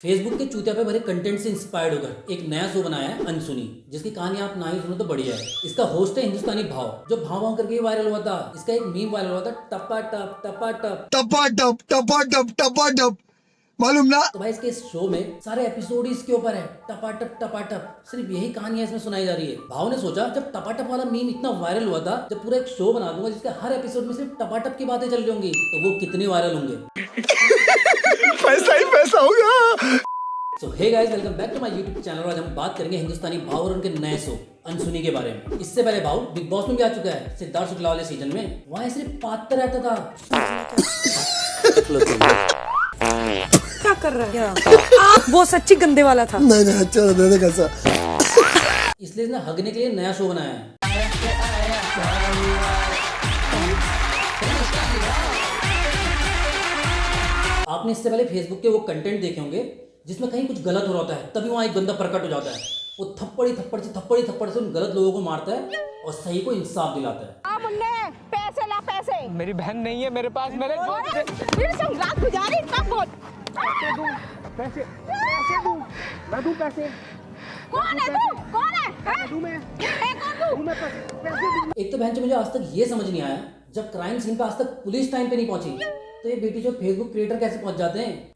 Facebook के चूतिया पे भरे कंटेंट से इंस्पायर्ड होकर एक नया शो बनाया है अनसुनी, जिसकी कहानी आप ना ही सुनो तो बढ़िया है। इसका होस्ट है हिंदुस्तानी भाव, जो भाव भाव करके वायरल हुआ था। इसका एक मीम वायरल हुआ था, टपा टप टपा टप टपा टप टपा टप टपा टप, मालूम ना। तो भाई इसके इस शो में सारे एपिसोड ही इसके ऊपर है, टपा टप सिर्फ यही कहानियां इसमें सुनाई जा रही है। भाव ने सोचा जब टपा टप वाला मीम इतना वायरल हुआ था, जब पूरा एक शो बना दूंगा जिसके हर एपिसोड में सिर्फ टपा टप की बातें चल रही होंगी, तो वो कितने वायरल होंगे। पैसा ही पैसा होगा। So hey guys, welcome back to my YouTube channel. आज हम बात करेंगे हिंदुस्तानी भाव और उनके नए शो अनसुनी के बारे में। इससे पहले भाव बिग बॉस में भी आ चुका है, सिद्धार्थ शुक्ला वाले सीजन में। वहाँ सिर्फ पात्र रहता था। क्या कर रहा है? वो सच्ची गंदे वाला था। नहीं अच्छा दे दे कैसा। इसलिए इसने हगने के लिए नया शो बनाया है। आपने इससे पहले फेसबुक के वो कंटेंट देखे होंगे जिसमें कहीं कुछ गलत हो रहा होता है, तभी वहां एक बंदा प्रकट हो जाता है। वो थप्पड़ी से उन गलत लोगों को मारता है और सही को इंसाफ दिलाता है। मुन्ने पैसे ला पैसे। मेरी बहन नहीं है मेरे पास, मेरे ये सब रात गुजारी कब बोल। पैसे दूं, मैं दूं पैसे। कौन है तू? कौन है? दूं मैं कौन तू? पैसे दूं। एक तो बहन मुझे आज तक ये समझ नहीं आया, जब क्राइम सीन पे आज तक पुलिस टाइम पे नहीं पहुंची, तो ये बेटी जो फेसबुक क्रिएटर कैसे पहुंच जाते हैं।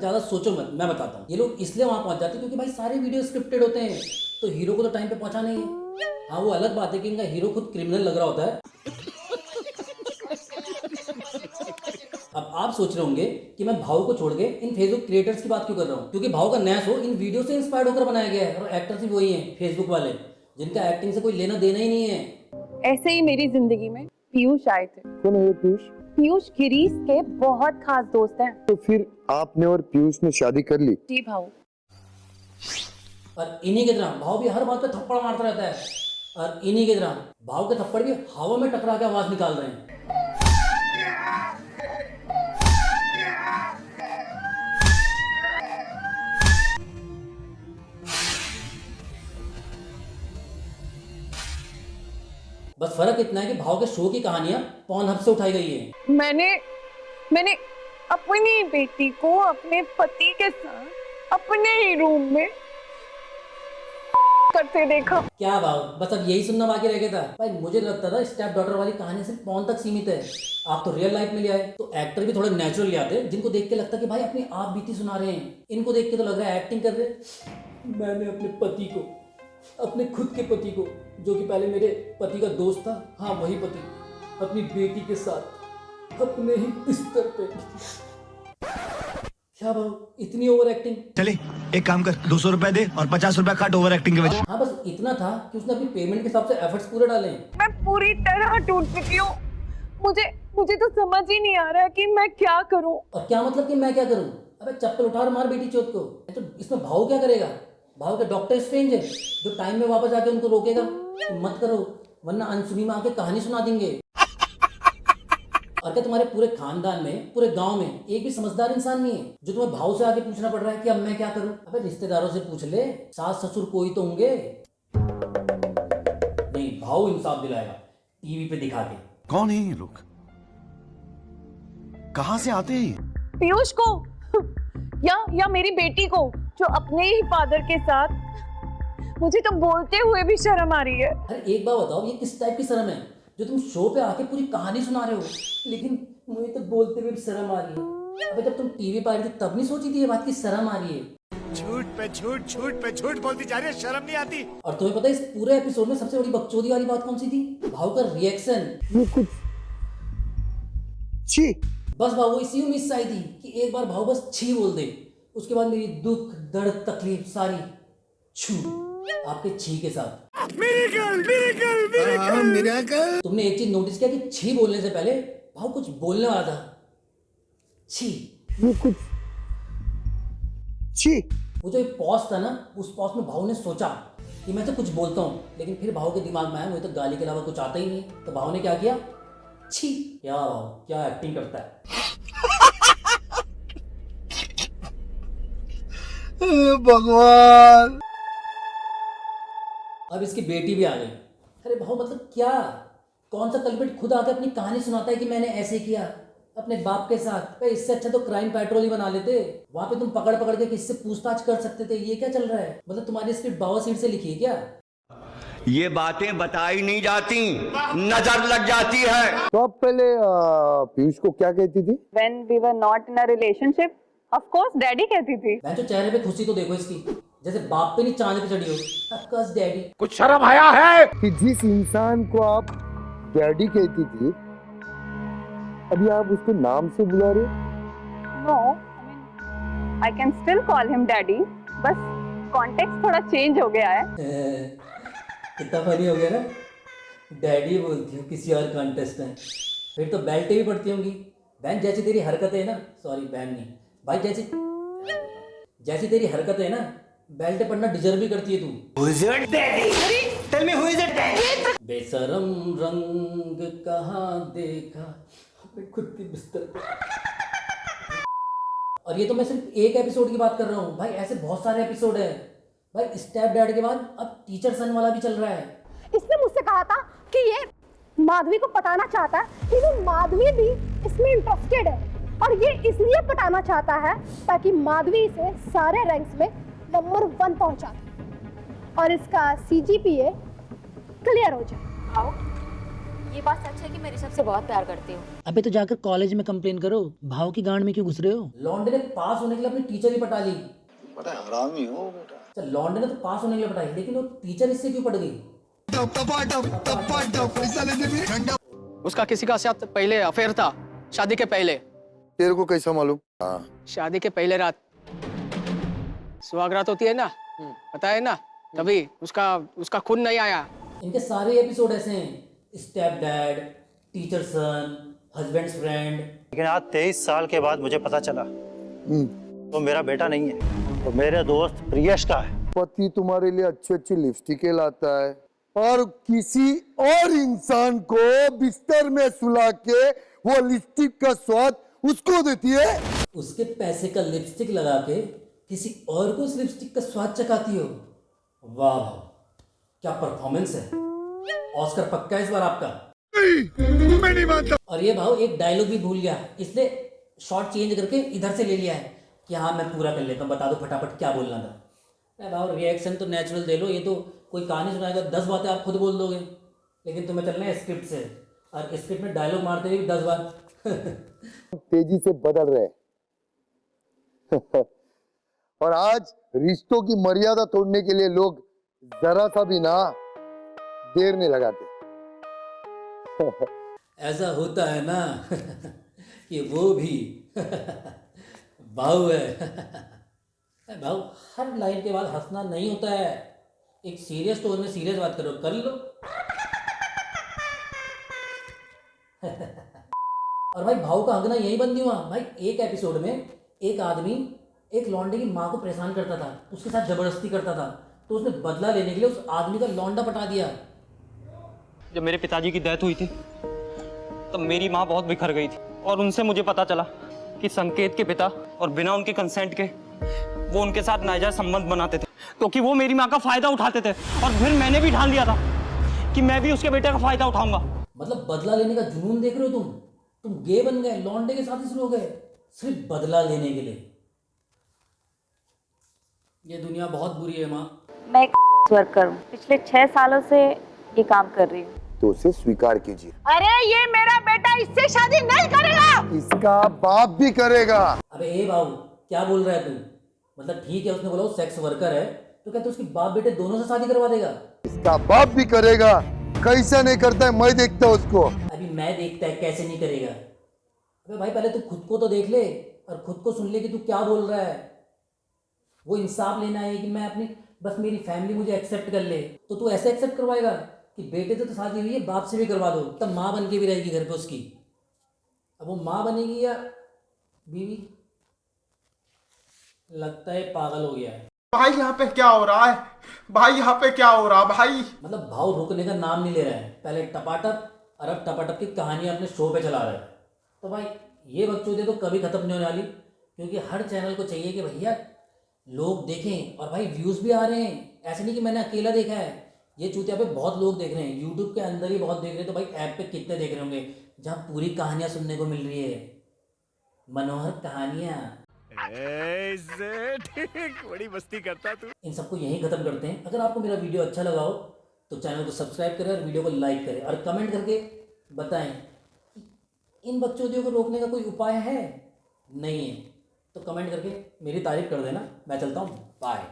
ज्यादा सोचो मत, मैं बताता हूँ। ये लोग इसलिए वहां पहुंच जाते हैं क्योंकि भाई सारे वीडियो स्क्रिप्टेड होते हैं, तो हीरो को तो टाइम पे पहुंचा नहीं है। हाँ, वो अलग बात है कि इनका हीरो खुद क्रिमिनल लग रहा होता है। अब आप सोच रहे होंगे कि मैं भाव को छोड़ के इन फेसबुक क्रिएटर्स की बात क्यों कर रहा हूँ, क्योंकि भाव का नया शो इन वीडियो से इंस्पायर्ड होकर बनाया गया है, और एक्टर्स भी वही हैं, फेसबुक वाले, जिनका एक्टिंग से कोई लेना देना ही नहीं है। ऐसे ही मेरी जिंदगी में पीयूष आए थे। कौन है ये पीयूष? पीयूष गिरीश के बहुत खास दोस्त हैं। तो फिर आपने और पीयूष ने शादी कर ली? जी भाऊ। और इन्हीं की तरह भाव भी हर बात पे थप्पड़ मारता रहता है, और इन्हीं की तरह भाव के थप्पड़ भी हवा में टकरा के आवाज निकाल रहे हैं। बस फर्क इतना है कि भाव के शो की कहानियां पॉर्नहब से उठाई गई है। मैंने अपनी बेटी को अपने पति के साथ अपने ही रूम में करते देखा। क्या भाव, बस अब यही सुनना बाकी रह गया था। भाई मुझे लगता था स्टेप डॉटर वाली कहानी सिर्फ पॉर्न तक सीमित है। आप तो रियल लाइफ में ले आए, तो एक्टर भी थोड़े नेचुरल ले आते, जिनको देख के लगता कि भाई अपनी आप बीती सुना रहे हैं। इनको देख के तो लग रहा है एक्टिंग कर रहे। मैंने अपने पति को, अपने खुद के पति को, जो कि पहले मेरे पति का दोस्त था, हाँ वही पति, अपनी बेटी के साथ अपने ही बिस्तर पे। क्या भाव, इतनी ओवर एक्टिंग। चले एक काम कर, 200 रुपए दे और 50 रुपए काट ओवर एक्टिंग के वजह। हाँ, बस इतना था कि उसने अपनी पेमेंट के हिसाब से एफर्ट्स पूरे डाले। मैं पूरी तरह टूट चुकी हूँ। मुझे तो समझ ही नहीं आ रहा कि मैं क्या करूँ। और क्या मतलब कि मैं क्या करूँ? अबे चप्पल उठा और मार बेटी चोत को। तो इसमें भाव क्या करेगा? भाव के डॉक्टर स्ट्रेंज है जो टाइम में वापस आके उनको रोकेगा। तो मत करो, वरना अनसुनी में आके कहानी सुना देंगे। और क्या तुम्हारे पूरे खानदान में, पूरे गांव में एक भी समझदार इंसान नहीं है जो तुम्हें भाव से आके पूछना पड़ रहा है कि अब मैं क्या करूं? अबे रिश्तेदारों से पूछ ले, सास ससुर कोई तो होंगे। नहीं, भाव इंसाफ दिलाएगा टीवी पे दिखा के। कौन है ये लोग, कहां से आते हैं? पीयूष को या मेरी बेटी को, जो अपने ही फादर के साथ, मुझे तो बोलते हुए भी शर्म आ रही है। अरे एक बात बताओ, ये किस टाइप की शर्म है जो तुम शो पे आके पूरी कहानी सुना रहे हो, लेकिन मुझे तो बोलते हुए भी शर्म आ रही है। अबे जब तुम टीवी पर आ रही थी तब नहीं सोची थी ये बात की शर्म आ रही है? झूठ बोलती जा रही है, शर्म नहीं आती। और तुम्हें पता है इस पूरे एपिसोड में सबसे बड़ी बकचोदी वाली बात कौन सी थी? भाव का रिएक्शन। छी। बस भाव वो इसी उम्मीद से आई थी कि एक बार भाव बस छी बोल दे, उसके बाद मेरी दुख दर्द तकलीफ सारी छू आपके छी के साथ। मिरेकल। तुमने एक चीज नोटिस किया कि छी बोलने से पहले भाव कुछ बोलने वाला था। छी, छी। वो जो एक पॉज था ना, उस पॉज में भाव ने सोचा कि मैं तो कुछ बोलता हूँ, लेकिन फिर भाव के दिमाग में आया मुझे तो गाली के अलावा कुछ आता ही नहीं। तो भाव ने क्या किया? छी। क्या भाव, क्या एक्टिंग करता है। भगवान। अब इसकी बेटी भी आ गई। अरे भाव मतलब क्या, कौन सा कल्प्रिट खुद आके अपनी कहानी सुनाता है कि मैंने ऐसे किया? अपने बाप के साथ। भाई इससे अच्छा तो क्राइम पेट्रोल ही बना लेते, वहां पे तुम पकड़ पकड़ के किससे पूछताछ कर सकते थे। ये क्या चल रहा है? मतलब तुम्हारी स्क्रिप्ट बावासीर से लिखी है क्या? ये बातें बताई नहीं जाती, नजर लग जाती है। तो आप पहले पीयूष को क्या कहती थी? When we were not in a relationship, of course daddy कहती थी। मैं जो चेहरे पे खुशी तो देखो इसकी, जैसे बाप पे नहीं चांद पे चढ़ी हो। Of course daddy. कुछ शर्म आया है? कि जिस इंसान को आप डैडी कहती थी, अभी आप उसको नाम से बुला रहे हो? No, I mean, I can still call him daddy, बस कॉन्टेक्स्ट थोड़ा चेंज हो गया है। कितना फनी हो गया ना, डैडी बोलती हूँ किसी और कॉन्टेस्ट में, फिर तो बेल्टें भी पड़ती होंगी। बहन जैसी तेरी हरकतें है ना, सॉरी बहन नहीं भाई, जैसी तेरी हरकतें है ना, बेल्ट पड़ना डिजर्व भी करती है तू। बेशरम रंग कहाँ देखा अपने खुद की बिस्तर पे। और ये तो मैं सिर्फ एक एपिसोड की बात कर रहा हूँ भाई, ऐसे बहुत सारे एपिसोड है भाई। स्टेप डैड के बाद अब टीचर सन वाला भी चल रहा है। इसने मुझसे कहा था कि ये माधवी को पटाना चाहता है, लेकिन माधवी भी इसमें इंटरेस्टेड है और ये इसलिए पटाना चाहता है ताकि माधवी इसे सारे रैंक्स में नंबर 1 पहुंचा दे और इसका CGPA क्लियर हो जाए। ये बात सच है कि मैं ऋषभ से बहुत प्यार करती हूँ। अबे तो जाकर कॉलेज में कंप्लेन करो, भाव की गांड में क्यों घुस रहे हो? लॉन्डे ने पास होने के लिए अपनी टीचर ही पटा ली। बड़ा हरामी हो बेटा। अच्छा लॉन्डे ने तो पास होने के लिए पटाई, लेकिन वो टीचर इससे क्यों पड़ गई? पैसा लेने भी ठंडा। उसका किसी का साथ पहले अफेयर था, शादी के पहले। तेरे को कैसा मालूम? शादी के पहले रात सुहागरात होती है ना, पता है ना, तभी उसका खून नहीं आया। इनके सारे एपिसोड ऐसे हैं, स्टेप डैड, टीचर सन, हस्बैंड्स फ्रेंड। लेकिन आज 23 साल के बाद मुझे पता चला तो मेरा बेटा नहीं है, तो मेरे दोस्त प्रियश का है। पति तुम्हारे लिए अच्छी अच्छी लिपस्टिकें लाता है और किसी और इंसान को बिस्तर में सुला के वो लिपस्टिक का स्वाद उसको देती है। उसके पैसे का लिपस्टिक लगा के किसी और को उस लिपस्टिक का स्वाद चखाती हो। वाह भाव, क्या परफॉर्मेंस है। ऑस्कर पक्का है इस बार आपका। मैं नहीं मानता। और ये भाव एक डायलॉग भी भूल गया, इसलिए शॉर्ट चेंज करके इधर से ले लिया है कि हाँ मैं पूरा कर लेता हूँ, बता दो फटाफट क्या बोलना था। अरे भाव रिएक्शन तो नेचुरल दे लो, ये तो कोई कहानी सुनाएगा 10 बातें आप खुद बोल दोगे, लेकिन तुम्हें चलना है स्क्रिप्ट से, और स्क्रिप्ट में डायलॉग मारते हुए 10 बार। तेजी से बदल रहे और आज रिश्तों की मर्यादा तोड़ने के लिए लोग जरा सा भी ना देर नहीं लगाते। ऐसा होता है ना कि वो भी भाव है। भाव हर लाइन के बाद हंसना नहीं होता है, एक सीरियस टोन में सीरियस बात करो, कर लो। और भाई भाव का हंगना यही बंद नहीं हुआ भाई। एक एपिसोड में एक आदमी एक लौंडे की माँ को परेशान करता था, उसके साथ जबरदस्ती करता था, तो उसने बदला लेने के लिए उस आदमी का लौंडा पटा दिया। जब मेरे पिताजी की डेथ हुई थी तब मेरी माँ बहुत बिखर गई थी, और उनसे मुझे पता चला कि संकेत के पिता और बिना उनके कंसेंट के वो उनके साथ नाजायज संबंध बनाते थे, क्योंकि वो मेरी माँ का फायदा उठाते थे। और फिर मैंने भी ठान लिया था कि मैं भी उसके बेटे का फायदा उठाऊंगा। मतलब बदला लेने का जुनून देख रहे हो तुम गे बन गए, लौंडे के साथ ही शुरू हो गए सिर्फ बदला लेने के लिए। ये दुनिया बहुत बुरी है माँ। मैं एक वर्कर हूँ, पिछले 6 सालों से ये काम कर रही हूँ। तो उसे स्वीकार कीजिए। अरे ये मेरा बेटा इससे शादी नहीं करेगा। इसका बाप भी करेगा। अबे ए बाबू क्या बोल रहा है तू? मतलब ठीक है उसने बोला वो सेक्स वर्कर है, तो क्या तू उसकी बाप बेटे दोनों से शादी करवा देगा? इसका बाप भी करेगा। कैसा नहीं करता है मैं देखता हूँ उसको। अभी मैं देखता है कैसे नहीं करेगा। अबे भाई पहले तू खुद को तो देख ले और खुद को सुन ले कि तू क्या बोल रहा है। वो इंसाफ लेना है कि मैं अपनी बस मेरी फैमिली मुझे एक्सेप्ट कर ले, तो तू ऐसे एक्सेप्ट करवाएगा कि बेटे से तो शादी हुई है बाप से भी करवा दो, तब माँ बन के भी रहेगी घर पे उसकी। अब वो माँ बनेगी या बीवी? लगता है पागल हो गया है भाई। यहाँ पे क्या हो रहा है भाई? यहाँ पे क्या हो रहा भाई? मतलब भाव रुकने का नाम नहीं ले रहा है। पहले टपाटप और अब टपाटप की कहानियां अपने शो पे चला रहा है। तो भाई ये बकचोदी तो कभी खत्म नहीं होने वाली, क्योंकि हर चैनल को चाहिए कि भैया लोग देखें, और भाई व्यूज़ भी आ रहे हैं। ऐसे नहीं कि मैंने अकेला देखा है, ये चूतिया पे बहुत लोग देख रहे हैं, यूट्यूब के अंदर ही बहुत देख रहे हैं। तो भाई ऐप पे कितने देख रहे होंगे जहाँ पूरी कहानियाँ सुनने को मिल रही है। मनोहर कहानियां। बड़ी मस्ती करता तू। इन सबको यहीं खत्म करते हैं। अगर आपको मेरा वीडियो अच्छा लगा हो तो चैनल को सब्सक्राइब करें और वीडियो को लाइक करें और कमेंट करके बताएं कि इन बकचोदियों को रोकने का कोई उपाय है। नहीं है तो कमेंट करके मेरी तारीफ कर देना। मैं चलता हूँ, बाय।